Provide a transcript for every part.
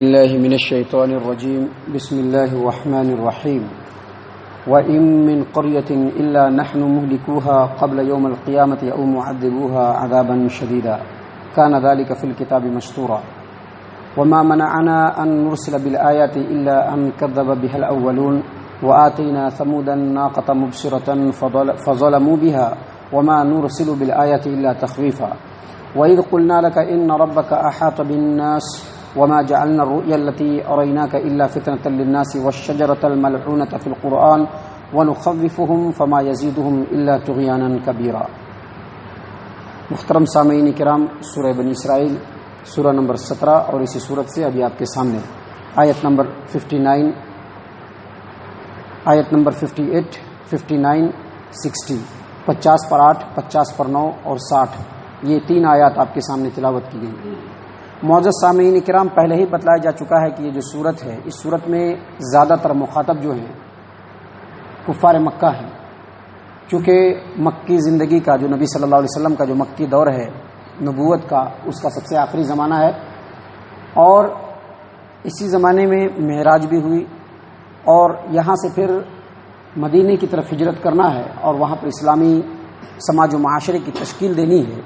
الله من الشيطان الرجيم بسم الله الرحمن الرحيم وإن من قرية إلا نحن مهلكوها قبل يوم القيامة أو معذبوها عذابا شديدا كان ذلك في الكتاب مسطورا وما منعنا أن نرسل بالآيات إلا أن كذب بها الأولون وآتينا ثمود الناقة مبصرة فظلموا بها وما نرسل بالآيات إلا تخويفا وإذ قلنا لك إن ربك أحاط بالناس وما جعلنا الرؤيا التي أريناك إلا فتنة للناس والشجرة الملعونة في القرآن ونخوفهم فما يزيدهم إلا طغيانا كبيرا۔ محترم سامعین کرام، سورہ بنی اسرائیل سورہ نمبر 17 اور اسی سورت سے ابھی آپ کے سامنے آیت نمبر 59، آیت نمبر 58، 59، 60، 50 پر 8، 50 پر 9 اور 60، یہ 3 آیات آپ کے سامنے تلاوت کی گئی۔ معزز سامعین کرام، پہلے ہی بتلایا جا چکا ہے کہ یہ جو سورت ہے، اس سورت میں زیادہ تر مخاطب جو ہیں کفار مکہ ہیں، چونکہ مکی زندگی کا جو نبی صلی اللہ علیہ وسلم کا جو مکی دور ہے نبوت کا، اس کا سب سے آخری زمانہ ہے، اور اسی زمانے میں معراج بھی ہوئی، اور یہاں سے پھر مدینے کی طرف ہجرت کرنا ہے اور وہاں پر اسلامی سماج و معاشرے کی تشکیل دینی ہے،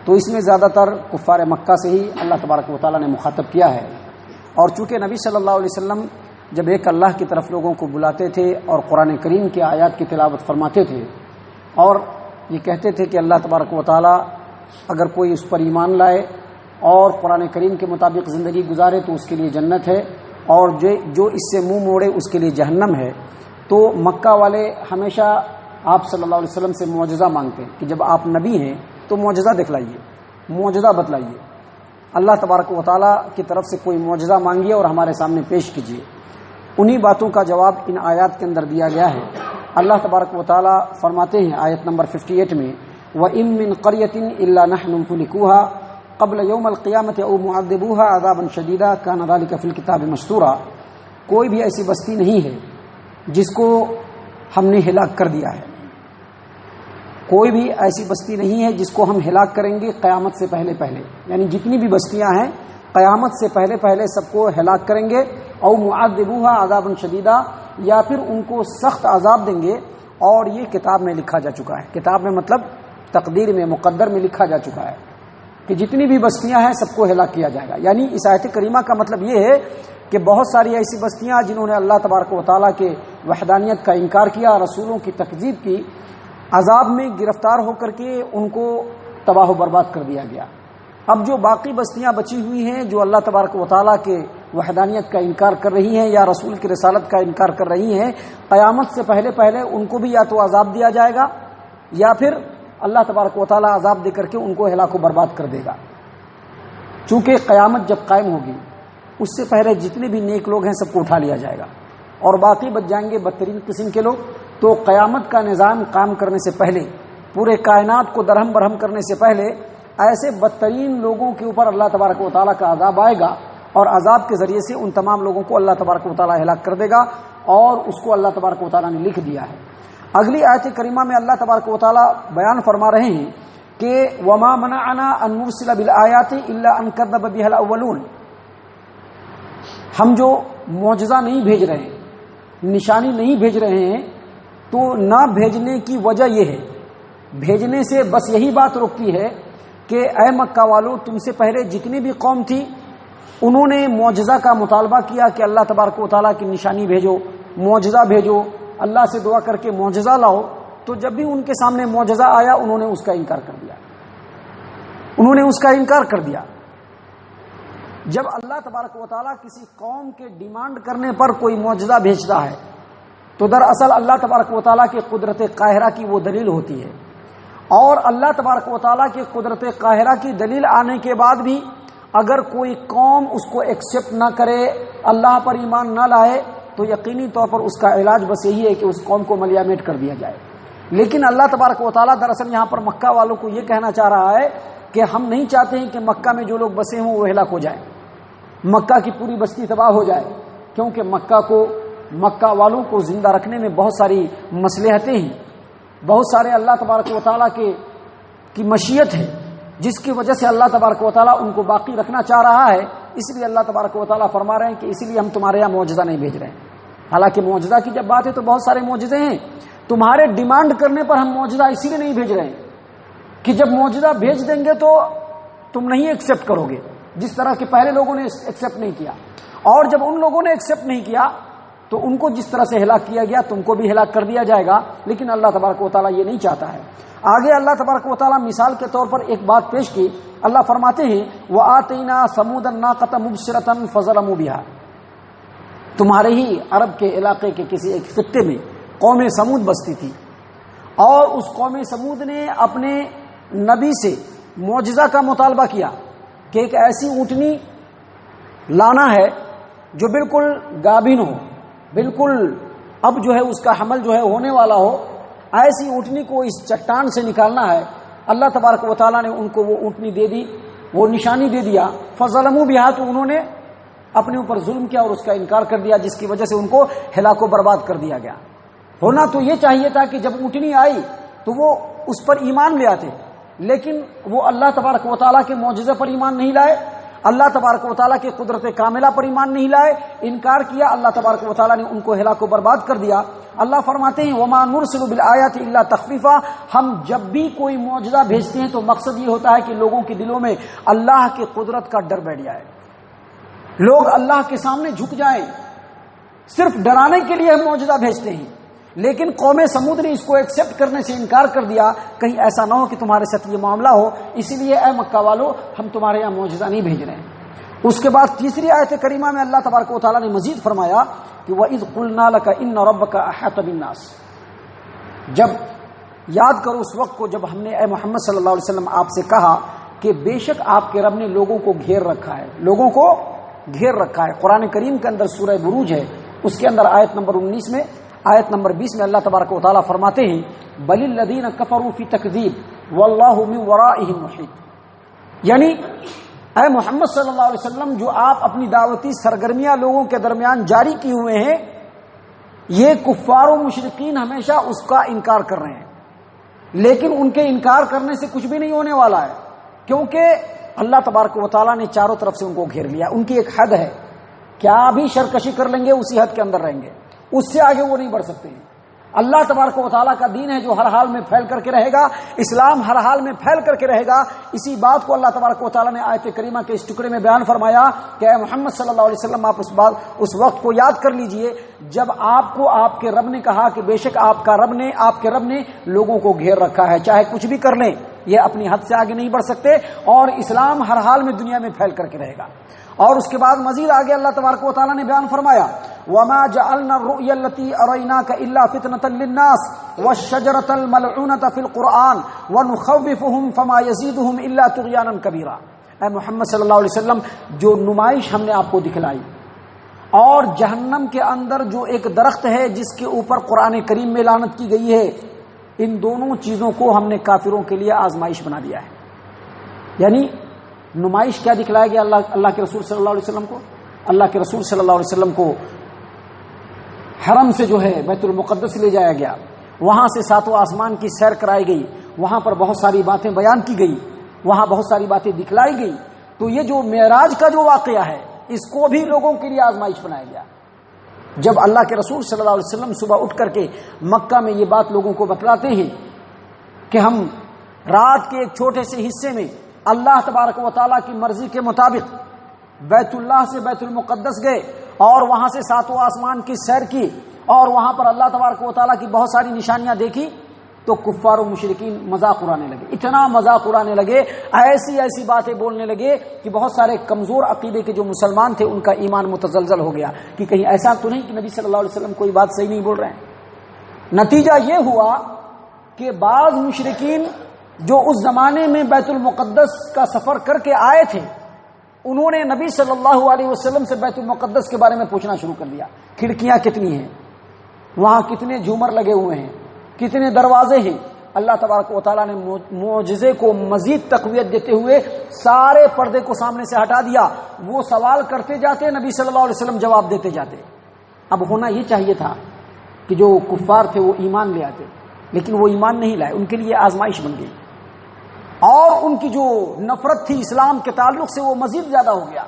تو اس میں زیادہ تر کفار مکہ سے ہی اللہ تبارک و تعالیٰ نے مخاطب کیا ہے۔ اور چونکہ نبی صلی اللہ علیہ وسلم جب ایک اللہ کی طرف لوگوں کو بلاتے تھے اور قرآن کریم کی آیات کی تلاوت فرماتے تھے اور یہ کہتے تھے کہ اللہ تبارک و تعالیٰ اگر کوئی اس پر ایمان لائے اور قرآن کریم کے مطابق زندگی گزارے تو اس کے لیے جنت ہے، اور جو اس سے منہ موڑے اس کے لیے جہنم ہے، تو مکہ والے ہمیشہ آپ صلی اللہ علیہ وسلم سے معجزہ مانگتے ہیں کہ جب آپ نبی ہیں تو معجزہ دکھلائیے، معجزہ بتلائیے، اللہ تبارک و تعالیٰ کی طرف سے کوئی معجزہ مانگیے اور ہمارے سامنے پیش کیجیے۔ انہی باتوں کا جواب ان آیات کے اندر دیا گیا ہے۔ اللہ تبارک و تعالیٰ فرماتے ہیں آیت نمبر 58 میں، وَإِن مِّن قَرْيَةٍ إِلَّا نَحْنُ مُهْلِكُوهَا قَبْلَ يَوْمِ الْقِيَامَةِ أَوْ مُعَذِّبُوهَا عَذَابًا شَدِيدًا كَانَ ذَلِكَ فِي الْكِتَابِ مَسْطُورًا۔ کوئی بھی ایسی بستی نہیں ہے جس کو ہم نے ہلاک کر دیا ہے، کوئی بھی ایسی بستی نہیں ہے جس کو ہم ہلاک کریں گے قیامت سے پہلے پہلے، یعنی جتنی بھی بستیاں ہیں قیامت سے پہلے پہلے سب کو ہلاک کریں گے، او معذبوها عذابا شدیدا، یا پھر ان کو سخت عذاب دیں گے، اور یہ کتاب میں لکھا جا چکا ہے۔ کتاب میں مطلب تقدیر میں، مقدر میں لکھا جا چکا ہے کہ جتنی بھی بستیاں ہیں سب کو ہلاک کیا جائے گا۔ یعنی اس آیت کریمہ کا مطلب یہ ہے کہ بہت ساری ایسی بستیاں جنہوں نے اللہ تبارک و تعالیٰ کے وحدانیت کا انکار کیا، رسولوں کی تکذیب کی، عذاب میں گرفتار ہو کر کے ان کو تباہ و برباد کر دیا گیا۔ اب جو باقی بستیاں بچی ہوئی ہیں جو اللہ تبارک و تعالیٰ کے وحدانیت کا انکار کر رہی ہیں یا رسول کی رسالت کا انکار کر رہی ہیں، قیامت سے پہلے پہلے ان کو بھی یا تو عذاب دیا جائے گا یا پھر اللہ تبارک و تعالیٰ عذاب دے کر کے ان کو ہلاک و برباد کر دے گا۔ چونکہ قیامت جب قائم ہوگی اس سے پہلے جتنے بھی نیک لوگ ہیں سب کو اٹھا لیا جائے گا اور باقی بچ جائیں گے بدترین قسم کے لوگ۔ تو قیامت کا نظام قائم کرنے سے پہلے، پورے کائنات کو درہم برہم کرنے سے پہلے، ایسے بدترین لوگوں کے اوپر اللہ تبارک و تعالیٰ کا عذاب آئے گا، اور عذاب کے ذریعے سے ان تمام لوگوں کو اللہ تبارک و تعالیٰ ہلاک کر دے گا، اور اس کو اللہ تبارک و تعالیٰ نے لکھ دیا ہے۔ اگلی آیت کریمہ میں اللہ تبارک و تعالیٰ بیان فرما رہے ہیں کہ وَمَا مَنَعَنَا أَن نُرْسِلَ بِالْآيَاتِ إِلَّا أَن كَذَّبَ بِهَا الْأَوَّلُونَ۔ ہم جو معجزہ نہیں بھیج رہے ہیں، نشانی نہیں بھیج رہے ہیں، تو نہ بھیجنے کی وجہ یہ ہے، بھیجنے سے بس یہی بات روکتی ہے کہ اے مکہ والو، تم سے پہلے جتنی بھی قوم تھی انہوں نے معجزہ کا مطالبہ کیا کہ اللہ تبارک و تعالیٰ کی نشانی بھیجو، معجزہ بھیجو، اللہ سے دعا کر کے معجزہ لاؤ، تو جب بھی ان کے سامنے معجزہ آیا انہوں نے اس کا انکار کر دیا، انہوں نے اس کا انکار کر دیا۔ جب اللہ تبارک و تعالیٰ کسی قوم کے ڈیمانڈ کرنے پر کوئی معجزہ بھیجتا ہے تو دراصل اللہ تبارک و تعالیٰ کے قدرت قاہرہ کی وہ دلیل ہوتی ہے، اور اللہ تبارک و تعالیٰ کے قدرت قاہرہ کی دلیل آنے کے بعد بھی اگر کوئی قوم اس کو ایکسیپٹ نہ کرے، اللہ پر ایمان نہ لائے، تو یقینی طور پر اس کا علاج بس یہی ہے کہ اس قوم کو ملیامیٹ کر دیا جائے۔ لیکن اللہ تبارک و تعالیٰ دراصل یہاں پر مکہ والوں کو یہ کہنا چاہ رہا ہے کہ ہم نہیں چاہتے ہیں کہ مکہ میں جو لوگ بسے ہوں وہ ہلاک ہو جائیں، مکہ کی پوری بستی تباہ ہو جائے، کیونکہ مکہ والوں کو زندہ رکھنے میں بہت ساری مصلحتیں ہیں، بہت سارے اللہ تبارک و تعالیٰ کی مشیت ہے، جس کی وجہ سے اللہ تبارک و تعالیٰ ان کو باقی رکھنا چاہ رہا ہے۔ اس لیے اللہ تبارک و تعالیٰ فرما رہے ہیں کہ اسی لیے ہم تمہارے یہاں معجزہ نہیں بھیج رہے ہیں. حالانکہ معجزہ کی جب بات ہے تو بہت سارے معجزے ہیں. تمہارے ڈیمانڈ کرنے پر ہم معجزہ اسی لیے نہیں بھیج رہے ہیں کہ جب معجزہ بھیج دیں گے تو تم نہیں ایکسیپٹ کرو گے، جس طرح کہ پہلے لوگوں نے ایکسیپٹ نہیں کیا. اور جب ان لوگوں نے ایکسیپٹ نہیں کیا تو ان کو جس طرح سے ہلاک کیا گیا تم کو بھی ہلاک کر دیا جائے گا. لیکن اللہ تبارک و تعالیٰ یہ نہیں چاہتا ہے. آگے اللہ تبارک و تعالیٰ مثال کے طور پر ایک بات پیش کی. اللہ فرماتے ہیں وَآتَيْنَا ثَمُودَ النَّاقَةَ مُبْصِرَةً فَظَلَمُوا بِهَا. تمہارے ہی عرب کے علاقے کے کسی ایک خطے میں قوم سمود بستی تھی، اور اس قوم سمود نے اپنے نبی سے معجزہ کا مطالبہ کیا کہ ایک ایسی اونٹنی لانا ہے جو بالکل گابن ہو، بالکل اب جو ہے اس کا حمل جو ہے ہونے والا ہو. ایسی اونٹنی کو اس چٹان سے نکالنا ہے. اللہ تبارک و تعالیٰ نے ان کو وہ اونٹنی دے دی، وہ نشانی دے دیا. فظلموا بها، تو انہوں نے اپنے اوپر ظلم کیا اور اس کا انکار کر دیا، جس کی وجہ سے ان کو ہلاک و برباد کر دیا گیا. ہونا تو یہ چاہیے تھا کہ جب اونٹنی آئی تو وہ اس پر ایمان لے آتے، لیکن وہ اللہ تبارک و تعالیٰ کے معجزے پر ایمان نہیں لائے، اللہ تبارک و تعالیٰ کے قدرت کاملہ پر ایمان نہیں لائے، انکار کیا. اللہ تبارک و تعالیٰ نے ان کو ہلاک و برباد کر دیا. اللہ فرماتے ہیں وَمَا نُرْسِلُ بِالْآيَاتِ إِلَّا تَخْفِيفًا. ہم جب بھی کوئی معجزہ بھیجتے ہیں تو مقصد یہ ہوتا ہے کہ لوگوں کے دلوں میں اللہ کی قدرت کا ڈر بیٹھ جائے، لوگ اللہ کے سامنے جھک جائیں. صرف ڈرانے کے لیے ہم معجزہ بھیجتے ہیں. لیکن قوم سمود نے اس کو ایکسیپٹ کرنے سے انکار کر دیا. کہیں ایسا نہ ہو کہ تمہارے ساتھ یہ معاملہ ہو، اسی لیے اے مکہ والو ہم تمہارے یہاں معجزہ نہیں بھیج رہے ہیں. اس کے بعد تیسری آیت کریمہ میں اللہ تبارک و تعالیٰ نے مزید فرمایا کہ وَإِذْ قُلْنَا لَكَ إِنَّ رَبَّكَ أَحَاطَ بِالنَّاسِ. جب یاد کرو اس وقت کو جب ہم نے اے محمد صلی اللہ علیہ وسلم آپ سے کہا کہ بے شک آپ کے رب نے لوگوں کو گھیر رکھا ہے، لوگوں کو گھیر رکھا ہے. قرآن کریم کے اندر سورہ بروج ہے، اس کے اندر آیت نمبر 19 میں، آیت نمبر 20 میں اللہ تبارک و تعالیٰ فرماتے ہیں بل الذین کفروا فی تکذیب واللہ من ورائہم محیط. یعنی اے محمد صلی اللہ علیہ وسلم جو آپ اپنی دعوتی سرگرمیاں لوگوں کے درمیان جاری کی ہوئے ہیں، یہ کفار و مشرکین ہمیشہ اس کا انکار کر رہے ہیں. لیکن ان کے انکار کرنے سے کچھ بھی نہیں ہونے والا ہے، کیونکہ اللہ تبارک و تعالیٰ نے چاروں طرف سے ان کو گھیر لیا. ان کی ایک حد ہے، کیا بھی شرکشی کر لیں گے اسی حد کے اندر رہیں گے، اس سے آگے وہ نہیں بڑھ سکتے ہیں. اللہ تبارک و تعالیٰ کا دین ہے جو ہر حال میں پھیل کر کے رہے گا، اسلام ہر حال میں پھیل کر کے رہے گا. اسی بات کو اللہ تبارک و تعالیٰ نے آیت کریمہ کے اس ٹکڑے میں بیان فرمایا کہ اے محمد صلی اللہ علیہ وسلم آپ اس وقت کو یاد کر لیجئے جب آپ کو آپ کے رب نے کہا کہ بے شک آپ کے رب نے لوگوں کو گھیر رکھا ہے، چاہے کچھ بھی کر لیں یہ اپنی حد سے آگے نہیں بڑھ سکتے، اور اسلام ہر حال میں دنیا میں پھیل کر کے رہے گا. اور اس کے بعد مزید آگے اللہ تبارک و تعالیٰ نے بیان فرمایا وَمَا جَعَلْنَا الرُّؤْيَا الَّتِي أَرَيْنَاكَ إِلَّا فِتْنَةً لِلنَّاسِ وَالشَّجَرَةَ الْمَلْعُونَةَ فِي الْقُرْآنِ وَنُخَوِّفُهُمْ فَمَا يَزِيدُهُمْ إِلَّا طُغْيَانًا كَبِيرًا. اے محمد صلی اللہ علیہ وسلم جو نمائش ہم نے آپ کو دکھلائی، اور جہنم کے اندر جو ایک درخت ہے جس کے اوپر قرآن کریم میں لعنت کی گئی ہے، ان دونوں چیزوں کو ہم نے کافروں کے لیے آزمائش بنا دیا ہے. یعنی نمائش کیا دکھلایا گیا اللہ کے رسول صلی اللہ علیہ وسلم کو؟ اللہ کے رسول صلی اللہ علیہ وسلم کو حرم سے جو ہے بیت المقدس لے جایا گیا، وہاں سے ساتوں آسمان کی سیر کرائی گئی، وہاں پر بہت ساری باتیں بیان کی گئی، وہاں بہت ساری باتیں دکھلائی گئی. تو یہ جو معراج کا جو واقعہ ہے اس کو بھی لوگوں کے لیے آزمائش بنایا گیا. جب اللہ کے رسول صلی اللہ علیہ وسلم صبح اٹھ کر کے مکہ میں یہ بات لوگوں کو بتلاتے ہیں کہ ہم رات کے ایک چھوٹے سے حصے میں اللہ تبارک و تعالیٰ کی مرضی کے مطابق بیت اللہ سے بیت المقدس گئے اور وہاں سے ساتوں آسمان کی سیر کی، اور وہاں پر اللہ تبارک و تعالیٰ کی بہت ساری نشانیاں دیکھی، تو کفار و مشرکین مذاق اڑانے لگے. اتنا مذاق اڑانے لگے، ایسی باتیں بولنے لگے کہ بہت سارے کمزور عقیدے کے جو مسلمان تھے ان کا ایمان متزلزل ہو گیا کہ کہیں ایسا تو نہیں کہ نبی صلی اللہ علیہ وسلم کوئی بات صحیح نہیں بول رہے ہیں. نتیجہ یہ ہوا کہ بعض مشرکین جو اس زمانے میں بیت المقدس کا سفر کر کے آئے تھے، انہوں نے نبی صلی اللہ علیہ وسلم سے بیت المقدس کے بارے میں پوچھنا شروع کر دیا. کھڑکیاں کتنی ہیں، وہاں کتنے جھومر لگے ہوئے ہیں، کتنے دروازے ہیں. اللہ تبارک و تعالیٰ نے معجزے کو مزید تقویت دیتے ہوئے سارے پردے کو سامنے سے ہٹا دیا. وہ سوال کرتے جاتے، نبی صلی اللہ علیہ وسلم جواب دیتے جاتے. اب ہونا یہ چاہیے تھا کہ جو کفار تھے وہ ایمان لے آتے، لیکن وہ ایمان نہیں لائے. ان کے لیے آزمائش بن گئی، اور ان کی جو نفرت تھی اسلام کے تعلق سے وہ مزید زیادہ ہو گیا.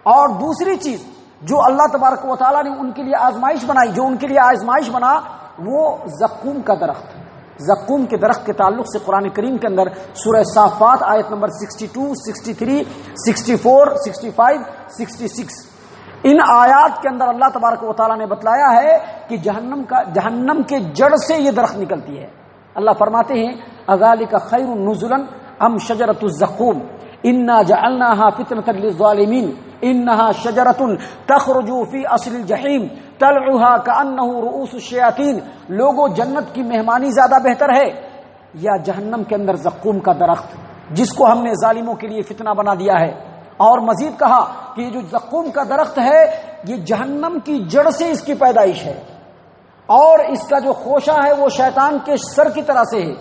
اور دوسری چیز جو اللہ تبارک و تعالیٰ نے ان کے لیے آزمائش بنائی، جو ان کے لیے آزمائش بنا، وہ زقوم کا درخت۔ زقوم کے درخت کے تعلق سے قرآن کریم کے اندر سورہ صافات آیت نمبر 62، 63، 64، 65، 66 ان آیات کے اندر اللہ تبارک و تعالیٰ نے بتلایا ہے کہ جہنم کے جڑ سے یہ درخت نکلتی ہے۔ اللہ فرماتے ہیں اذالک خیر نزلا ام شجرۃ الزقوم انا جعلناها فتنة للظالمین انها شجرۃ تخرج فی اصل الجحیم طلعها كأنه رؤوس الشیاطین۔ لوگوں، جنت کی مہمانی زیادہ بہتر ہے یا جہنم کے اندر زقوم کا درخت جس کو ہم نے ظالموں کے لیے فتنہ بنا دیا ہے؟ اور مزید کہا کہ یہ جو زقوم کا درخت ہے یہ جہنم کی جڑ سے اس کی پیدائش ہے، اور اس کا جو خوشہ ہے وہ شیطان کے سر کی طرح سے ہے۔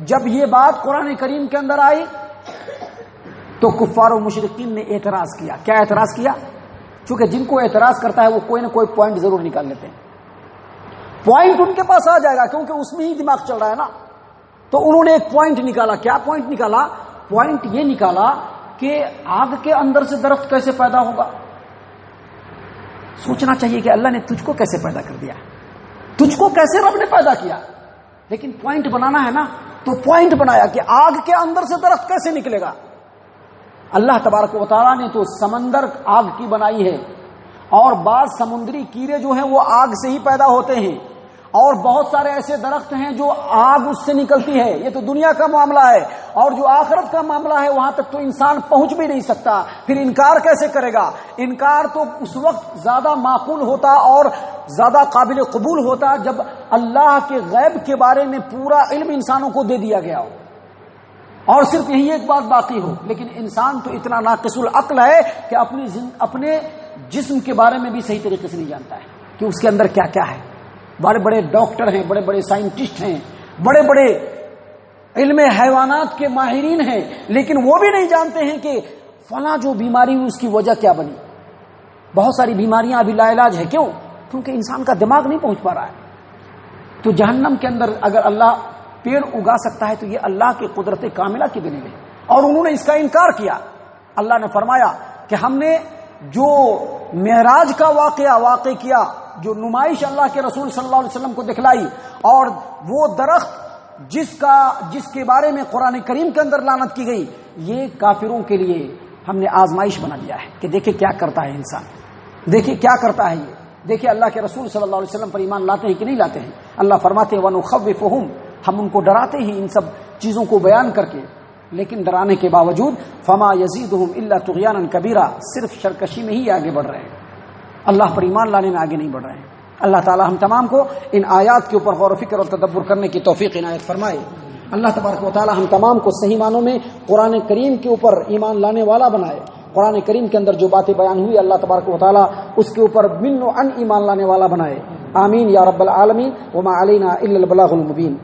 جب یہ بات قرآن کریم کے اندر آئی تو کفار و مشرکین نے اعتراض کیا۔ کیا اعتراض کیا؟ چونکہ جن کو اعتراض کرتا ہے وہ کوئی نہ کوئی پوائنٹ ضرور نکال لیتے ہیں، پوائنٹ ان کے پاس آ جائے گا کیونکہ اس میں ہی دماغ چل رہا ہے نا۔ تو انہوں نے ایک پوائنٹ نکالا۔ کیا پوائنٹ نکالا؟ پوائنٹ یہ نکالا کہ آگ کے اندر سے درخت کیسے پیدا ہوگا؟ سوچنا چاہیے کہ اللہ نے تجھ کو کیسے پیدا کر دیا، تجھ کو کیسے رب نے پیدا کیا؟ لیکن پوائنٹ بنانا ہے نا، تو پوائنٹ بنایا کہ آگ کے اندر سے درخت کیسے نکلے گا۔ اللہ تبارک و تعالیٰ نے تو سمندر آگ کی بنائی ہے، اور بعض سمندری کیڑے جو ہیں وہ آگ سے ہی پیدا ہوتے ہیں، اور بہت سارے ایسے درخت ہیں جو آگ اس سے نکلتی ہے۔ یہ تو دنیا کا معاملہ ہے، اور جو آخرت کا معاملہ ہے وہاں تک تو انسان پہنچ بھی نہیں سکتا، پھر انکار کیسے کرے گا؟ انکار تو اس وقت زیادہ معقول ہوتا اور زیادہ قابل قبول ہوتا جب اللہ کے غیب کے بارے میں پورا علم انسانوں کو دے دیا گیا ہو، اور صرف یہی ایک بات باقی ہو۔ لیکن انسان تو اتنا ناقص العقل ہے کہ اپنے جسم کے بارے میں بھی صحیح طریقے سے نہیں جانتا ہے کہ اس کے اندر کیا کیا ہے۔ بڑے بڑے ڈاکٹر ہیں، بڑے بڑے سائنٹسٹ ہیں، بڑے بڑے علم حیوانات کے ماہرین ہیں، لیکن وہ بھی نہیں جانتے ہیں کہ فلاں جو بیماری ہوئی اس کی وجہ کیا بنی۔ بہت ساری بیماریاں ابھی لا علاج ہے، کیوں؟ کیونکہ انسان کا دماغ نہیں پہنچ پا رہا ہے۔ تو جہنم کے اندر اگر اللہ پیڑ اگا سکتا ہے تو یہ اللہ کی قدرت کاملہ کی دلیل ہے، اور انہوں نے اس کا انکار کیا۔ اللہ نے فرمایا کہ ہم نے جو معراج کا واقع کیا، جو نمائش اللہ کے رسول صلی اللہ علیہ وسلم کو دکھلائی، اور وہ درخت جس کے بارے میں قرآن کریم کے اندر لعنت کی گئی، یہ کافروں کے لیے ہم نے آزمائش بنا دیا ہے کہ دیکھیں کیا کرتا ہے انسان، دیکھیں کیا کرتا ہے یہ، دیکھیں اللہ کے رسول صلی اللہ علیہ وسلم پر ایمان لاتے ہیں کہ نہیں لاتے ہیں۔ اللہ فرماتے ہیں وَنُخَوِّفُهُمْ، ہم ان کو ڈراتے ہیں ان سب چیزوں کو بیان کر کے، لیکن ڈرانے کے باوجود فما یزیدہم الا طغیانا کبیرا، صرف شرکشی میں ہی آگے بڑھ رہے ہیں، اللہ پر ایمان لانے میں آگے نہیں بڑھ رہے ہیں۔ اللہ تعالی ہم تمام کو ان آیات کے اوپر غور و فکر اور تدبر کرنے کی توفیق عنایت فرمائے۔ اللہ تبارک و تعالی ہم تمام کو صحیح معنوں میں قرآن کریم کے اوپر ایمان لانے والا بنائے۔ قرآن کریم کے اندر جو باتیں بیان ہوئی اللہ تبارک و تعالی اس کے اوپر من و عن ایمان لانے والا بنائے۔ آمین یا رب العالمین۔ وما علینا الا البلاغ المبین۔